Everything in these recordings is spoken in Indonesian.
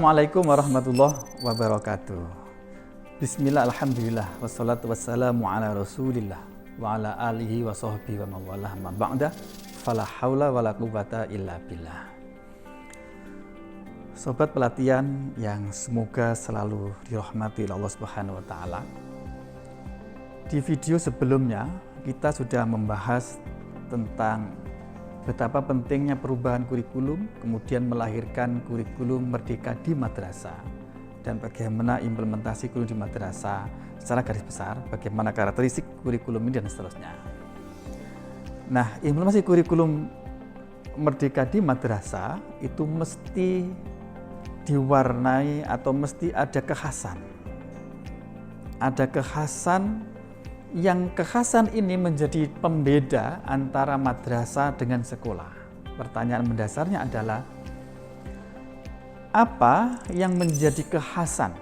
Assalamualaikum warahmatullahi wabarakatuh. Bismillah, alhamdulillah, wassalatu wassalamu ala rasulillah wa ala alihi wa sahbihi wa mawalah ma ba'da fala hawla wa la quwwata illa billah. Sobat pelatihan yang semoga selalu dirahmati Allah Subhanahu wa taala. Di video sebelumnya kita sudah membahas tentang betapa pentingnya perubahan kurikulum, kemudian melahirkan kurikulum merdeka di madrasah, dan bagaimana implementasi kurikulum di madrasah secara garis besar, bagaimana karakteristik kurikulum ini dan seterusnya. Nah, implementasi kurikulum merdeka di madrasah itu mesti diwarnai atau mesti ada kekhasan. Ada kekhasan yang kekhasan ini menjadi pembeda antara madrasah dengan sekolah. Pertanyaan mendasarnya adalah, apa yang menjadi kekhasan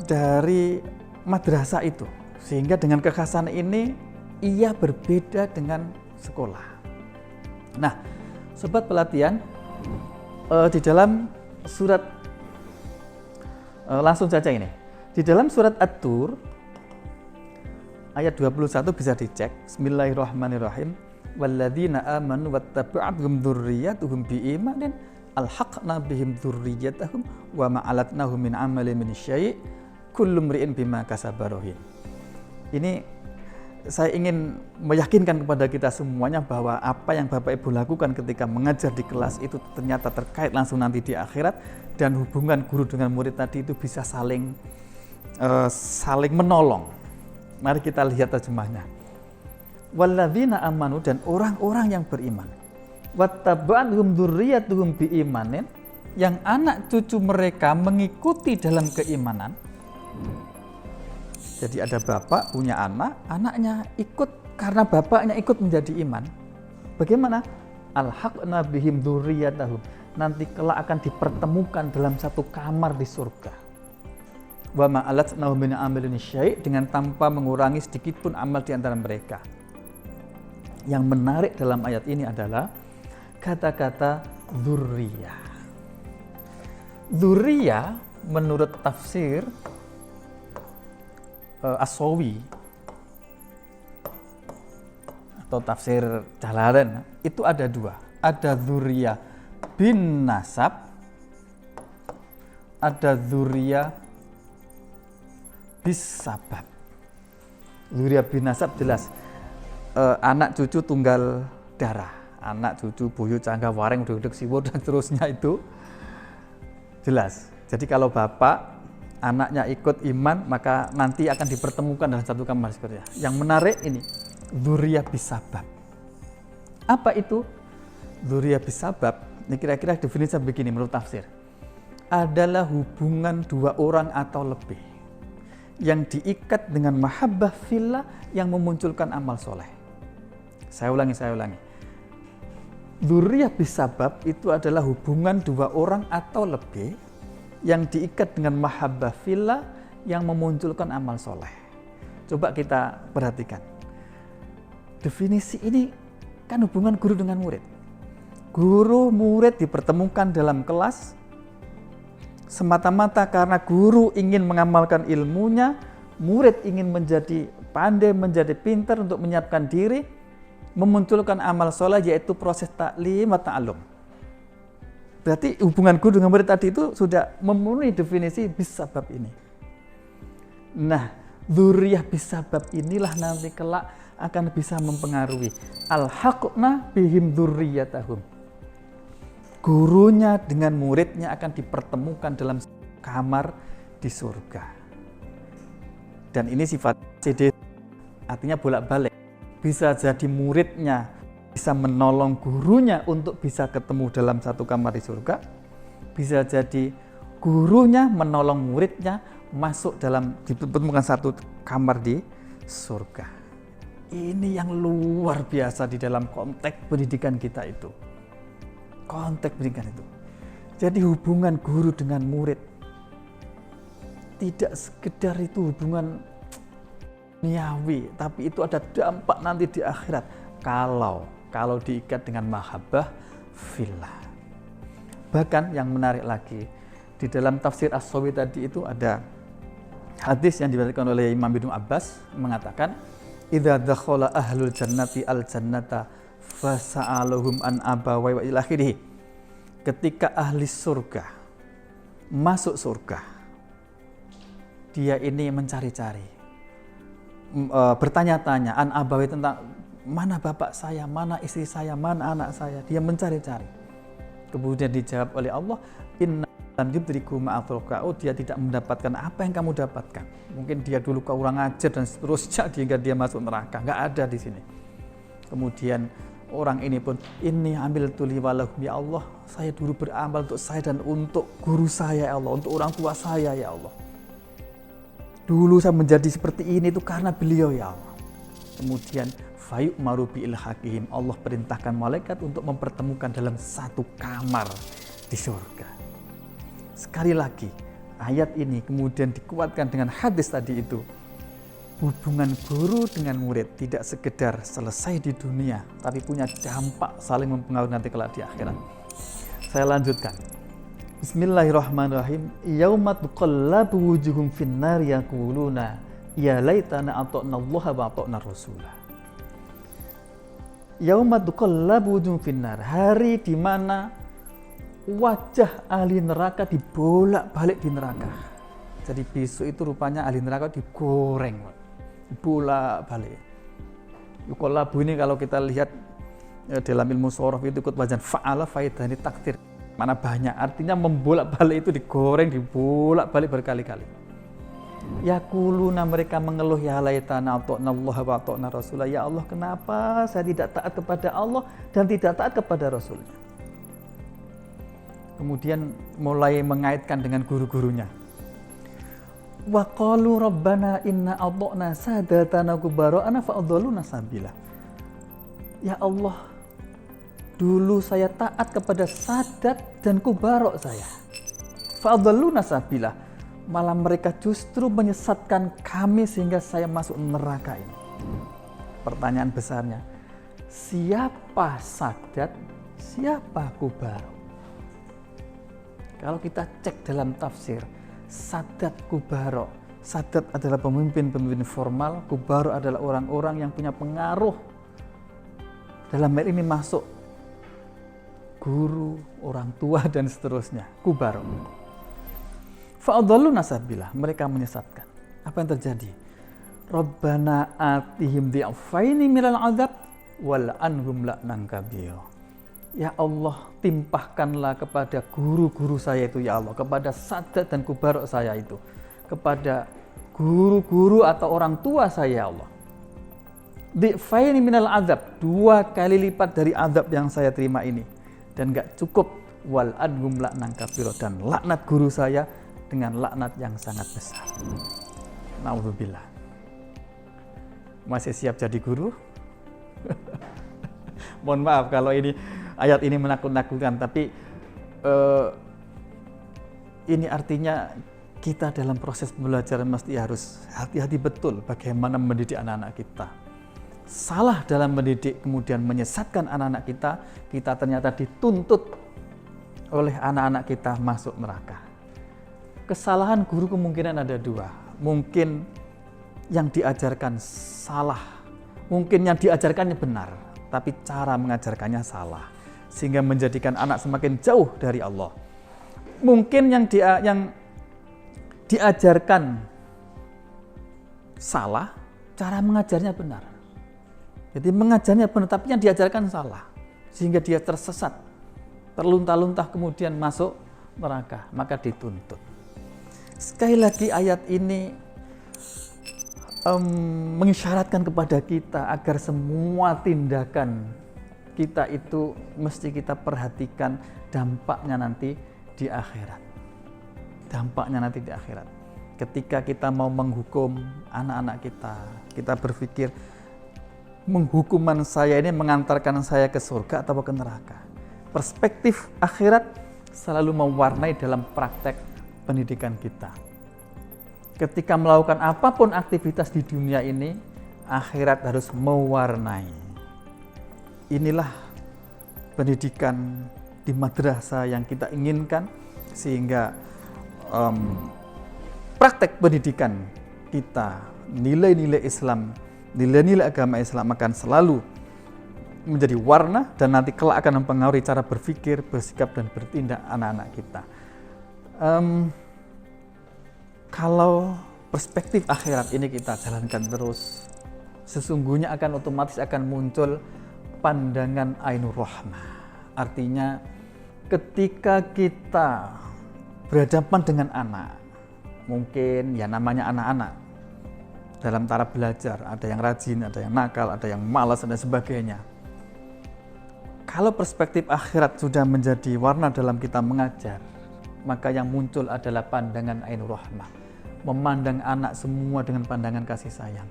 dari madrasah itu sehingga dengan kekhasan ini ia berbeda dengan sekolah? Nah, sobat pelatihan, di dalam surat langsung saja ini, di dalam surat At-Tur ayat 21 bisa dicek. Bismillahirrahmanirrahim. Walladzina amanu wattaba'athum dzurriyyatuhum biimanin alhaqna bihim dzurriyyatahum wa ma alatnahum min amali min syai' kullu mri'in bima kasaba rahin. Ini saya ingin meyakinkan kepada kita semuanya bahwa apa yang Bapak Ibu lakukan ketika mengajar di kelas itu ternyata terkait langsung nanti di akhirat, dan hubungan guru dengan murid tadi itu bisa saling menolong. Mari kita lihat terjemahnya. Walladzina amanu, dan orang-orang yang beriman. Wattaba'athum dzurriyyatuhum biimanin, yang anak cucu mereka mengikuti dalam keimanan. Jadi ada bapak punya anak, anaknya ikut karena bapaknya ikut menjadi iman. Bagaimana? Alhaqna bihim dzurriyyatahum, nanti kelak akan dipertemukan dalam satu kamar di surga. Wa ma alatnahum min amalin syai', dengan tanpa mengurangi sedikit pun amal di antara mereka. Yang menarik dalam ayat ini adalah kata-kata dzurriyah. Dzurriyah menurut tafsir As-Sawi atau tafsir Jalalain itu ada dua. Ada dzurriyah bin nasab, ada dzurriyah bis sabab. Dzurriyyah bin nasab jelas anak cucu tunggal darah, anak cucu buyut cangga wareng uduk siwur dan seterusnya, itu jelas. Jadi kalau bapak anaknya ikut iman, maka nanti akan dipertemukan dalam satu kamar surga. Yang menarik ini dzurriyyah bis sabab. Apa itu dzurriyyah bis sabab? Ini kira-kira definisinya begini menurut tafsir. Adalah hubungan dua orang atau lebih yang diikat dengan mahabbah fillah yang memunculkan amal soleh. Saya ulangi. Dzurriyyah bis sabab itu adalah hubungan dua orang atau lebih yang diikat dengan mahabbah fillah yang memunculkan amal soleh. Coba kita perhatikan. Definisi ini kan hubungan guru dengan murid. Guru murid dipertemukan dalam kelas semata-mata karena guru ingin mengamalkan ilmunya, murid ingin menjadi pandai, menjadi pintar untuk menyiapkan diri, memunculkan amal soleh, yaitu proses taklim wa ta'allum. Berarti hubungan guru dengan murid tadi itu sudah memenuhi definisi bis sabab ini. Nah, dzurriyyah bis sabab inilah nanti kelak akan bisa mempengaruhi alhaqna bihim dzurriyyatahum. Gurunya dengan muridnya akan dipertemukan dalam kamar di surga. Dan ini sifat CD, artinya bolak-balik. Bisa jadi muridnya bisa menolong gurunya untuk bisa ketemu dalam satu kamar di surga. Bisa jadi gurunya menolong muridnya masuk dalam dipertemukan satu kamar di surga. Ini yang luar biasa di dalam konteks pendidikan kita itu. Konteks pendidikan itu. Jadi hubungan guru dengan murid tidak sekedar itu hubungan niawi, tapi itu ada dampak nanti di akhirat kalau diikat dengan mahabbah fillah. Bahkan yang menarik lagi, di dalam tafsir As-Sawi tadi itu ada hadis yang diriwayatkan oleh Imam Ibnu Abbas mengatakan, "Idza dakhala ahlul jannati al-jannata fasa'aluhum an abawai wa ila akhirih." Ketika ahli surga masuk surga, dia ini mencari-cari, bertanya-tanya an abawai, tentang mana bapak saya, mana istri saya, mana anak saya. Dia mencari-cari. Kemudian dijawab oleh Allah, inna lam yudriku ma'athulka'u, dia tidak mendapatkan apa yang kamu dapatkan. Mungkin dia dulu kurang ajar dan seterusnya sehingga dia masuk neraka. Nggak ada di sini. Kemudian orang ini pun, ini ambil tuli walahum, ya Allah, saya dulu beramal untuk saya dan untuk guru saya ya Allah, untuk orang tua saya ya Allah. Dulu saya menjadi seperti ini itu karena beliau ya Allah. Kemudian fayu'maru marubi ilhaqihim, Allah perintahkan malaikat untuk mempertemukan dalam satu kamar di surga. Sekali lagi, ayat ini kemudian dikuatkan dengan hadis tadi itu. Hubungan guru dengan murid tidak sekedar selesai di dunia, tapi punya dampak saling mempengaruhi nanti kelak di akhirat. Saya lanjutkan. Bismillahirrahmanirrahim. Yauma tuqallabu wujuhum finnar yaquluna ya laitana ata'na Allah wa ata'na Rasulah. Yauma tuqallabu wujuhum finnar, hari di mana wajah ahli neraka dibolak-balik di neraka. Jadi besok itu rupanya ahli neraka digoreng, bolak-balik. Yuqallabu ini kalau kita lihat dalam ilmu shorof itu ikut wajan fa'ala faidani takdir, mana banyak, artinya membolak-balik itu digoreng, dibolak-balik berkali-kali. Yaquluna, mereka mengeluh, ya laitana ata'na Allah wa ata'na Rasulah, ya Allah kenapa saya tidak taat kepada Allah dan tidak taat kepada Rasulnya. Kemudian mulai mengaitkan dengan guru-gurunya. Wa qalu rabbana inna adha'na sadatana kubara'ana fa'adhalluna sabila. Ya Allah, dulu saya taat kepada sadat dan kubarok saya. Fa'adhalluna sabila. Malah mereka justru menyesatkan kami sehingga saya masuk neraka ini. Pertanyaan besarnya, siapa sadat, siapa kubarok? Kalau kita cek dalam tafsir, sadat kubarok, sadat adalah pemimpin-pemimpin formal, kubarok adalah orang-orang yang punya pengaruh. Dalam hal ini masuk guru, orang tua dan seterusnya, kubarok. Fa'adhalluna sabila, mereka menyesatkan. Apa yang terjadi? Rabbana atihim di'afaini minal azab wal anhum la'nan kabira. Ya Allah, timpahkanlah kepada guru-guru saya itu ya Allah, kepada sadat dan kubarok saya itu, kepada guru-guru atau orang tua saya ya Allah. Di'faini minal azab, 2 kali lipat dari azab yang saya terima ini. Dan gak cukup, wal anhum la'nan kabira, dan laknat guru saya dengan laknat yang sangat besar. Na'udzubillah. Masih siap jadi guru? Mohon maaf kalau ini ayat ini menakut-nakutkan, tapi ini artinya kita dalam proses pembelajaran mesti harus hati-hati betul bagaimana mendidik anak-anak kita. Salah dalam mendidik kemudian menyesatkan anak-anak kita, kita ternyata dituntut oleh anak-anak kita masuk neraka. Kesalahan guru kemungkinan ada 2. Mungkin yang diajarkan salah, mungkin yang diajarkannya benar, tapi cara mengajarkannya salah, sehingga menjadikan anak semakin jauh dari Allah. Mungkin yang diajarkan salah, cara mengajarnya benar. Jadi mengajarnya benar, tapi yang diajarkan salah, sehingga dia tersesat, terlunta-luntah kemudian masuk neraka, maka dituntut. Sekali lagi ayat ini mengisyaratkan kepada kita agar semua tindakan kita itu mesti kita perhatikan dampaknya nanti di akhirat. Dampaknya nanti di akhirat. Ketika kita mau menghukum anak-anak kita, kita berpikir menghukuman saya ini mengantarkan saya ke surga atau ke neraka. Perspektif akhirat selalu mewarnai dalam praktek pendidikan kita. Ketika melakukan apapun aktivitas di dunia ini, akhirat harus mewarnai. Inilah pendidikan di madrasah yang kita inginkan, sehingga praktek pendidikan kita, nilai-nilai Islam, nilai-nilai agama Islam akan selalu menjadi warna dan nanti kelak akan mempengaruhi cara berpikir, bersikap, dan bertindak anak-anak kita. Kalau perspektif akhirat ini kita jalankan terus, sesungguhnya akan otomatis akan muncul pandangan ainur rahmah. Artinya ketika kita berhadapan dengan anak, mungkin ya namanya anak-anak, dalam taraf belajar, ada yang rajin, ada yang nakal, ada yang malas, dan sebagainya. Kalau perspektif akhirat sudah menjadi warna dalam kita mengajar, maka yang muncul adalah pandangan ainur rahmah, memandang anak semua dengan pandangan kasih sayang.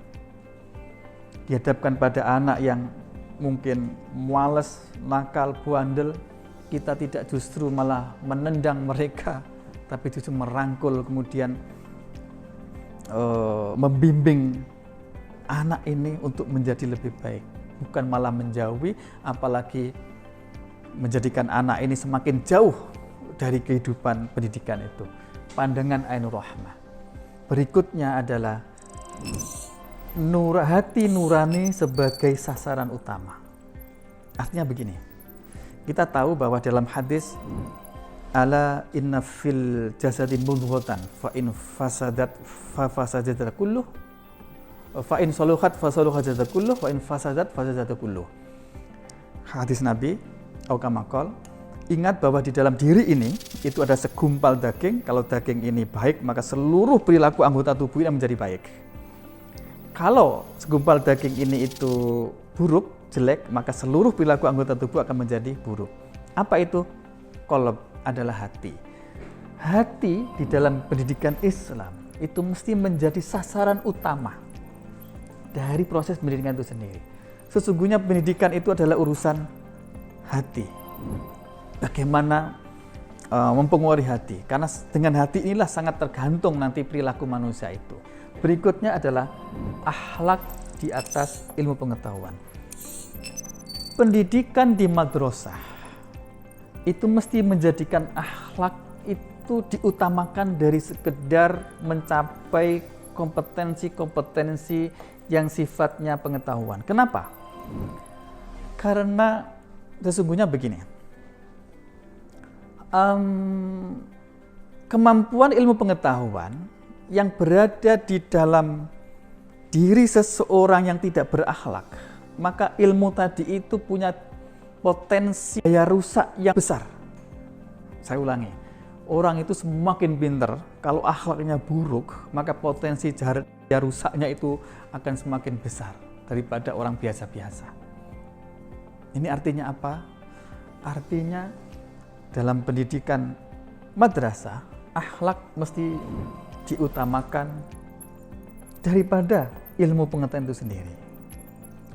Dihadapkan pada anak yang mungkin malas, nakal, bandel, kita tidak justru malah menendang mereka, tapi justru merangkul, kemudian membimbing anak ini untuk menjadi lebih baik, bukan malah menjauhi, apalagi menjadikan anak ini semakin jauh dari kehidupan pendidikan itu. Pandangan ainur rahmah. Berikutnya adalah hati nurani sebagai sasaran utama. Artinya begini, kita tahu bahwa dalam hadis, ala inna fil jasadi mudghatan fa in fasadat fa fasadat kulluh fa in saluhat fa saluhat jasad kulluh wa in fasadat fasadat kulluh. Hadis Nabi Aukamakol, ingat bahwa di dalam diri ini itu ada segumpal daging. Kalau daging ini baik, maka seluruh perilaku anggota tubuh ini menjadi baik. Kalau segumpal daging ini itu buruk, jelek, maka seluruh perilaku anggota tubuh akan menjadi buruk. Apa itu? Qalb adalah hati. Hati di dalam pendidikan Islam itu mesti menjadi sasaran utama dari proses pendidikan itu sendiri. Sesungguhnya pendidikan itu adalah urusan hati. Bagaimana mempengaruhi hati? Karena dengan hati inilah sangat tergantung nanti perilaku manusia itu. Berikutnya adalah akhlak di atas ilmu pengetahuan. Pendidikan di madrasah itu mesti menjadikan akhlak itu diutamakan dari sekedar mencapai kompetensi-kompetensi yang sifatnya pengetahuan. Kenapa? Karena sesungguhnya begini, kemampuan ilmu pengetahuan yang berada di dalam diri seseorang yang tidak berakhlak, maka ilmu tadi itu punya potensi daya rusak yang besar. Saya ulangi, orang itu semakin pintar, kalau akhlaknya buruk, maka potensi daya rusaknya itu akan semakin besar daripada orang biasa-biasa. Ini artinya apa? Artinya dalam pendidikan madrasah, akhlak mesti diutamakan daripada ilmu pengetahuan itu sendiri.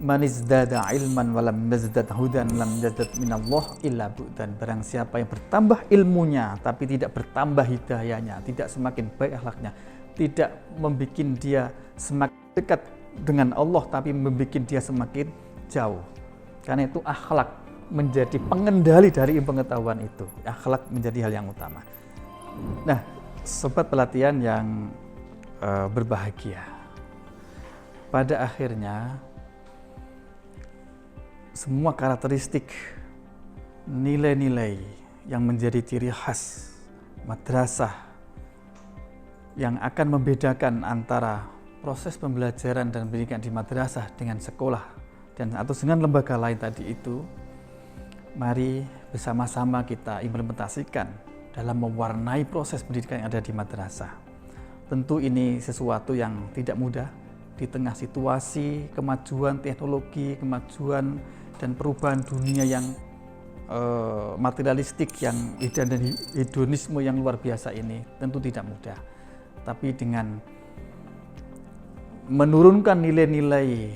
Man izdada ilman walam yazdad hudan lam yazdad minallah illa bu'dan. Barang siapa yang bertambah ilmunya tapi tidak bertambah hidayahnya, tidak semakin baik akhlaknya, tidak membuat dia semakin dekat dengan Allah, tapi membuat dia semakin jauh. Karena itu akhlak menjadi pengendali dari ilmu pengetahuan itu. Akhlak menjadi hal yang utama. Nah, sobat pelatihan yang berbahagia, pada akhirnya semua karakteristik, nilai-nilai yang menjadi ciri khas madrasah yang akan membedakan antara proses pembelajaran dan pendidikan di madrasah dengan sekolah dan atau dengan lembaga lain tadi itu, mari bersama-sama kita implementasikan dalam mewarnai proses pendidikan yang ada di madrasah. Tentu ini sesuatu yang tidak mudah di tengah situasi kemajuan teknologi, kemajuan dan perubahan dunia yang materialistik, yang dan hedonisme yang luar biasa ini, tentu tidak mudah. Tapi dengan menurunkan nilai-nilai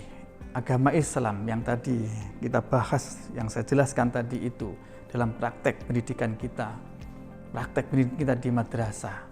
agama Islam yang tadi kita bahas, yang saya jelaskan tadi itu dalam praktek pendidikan kita di madrasah,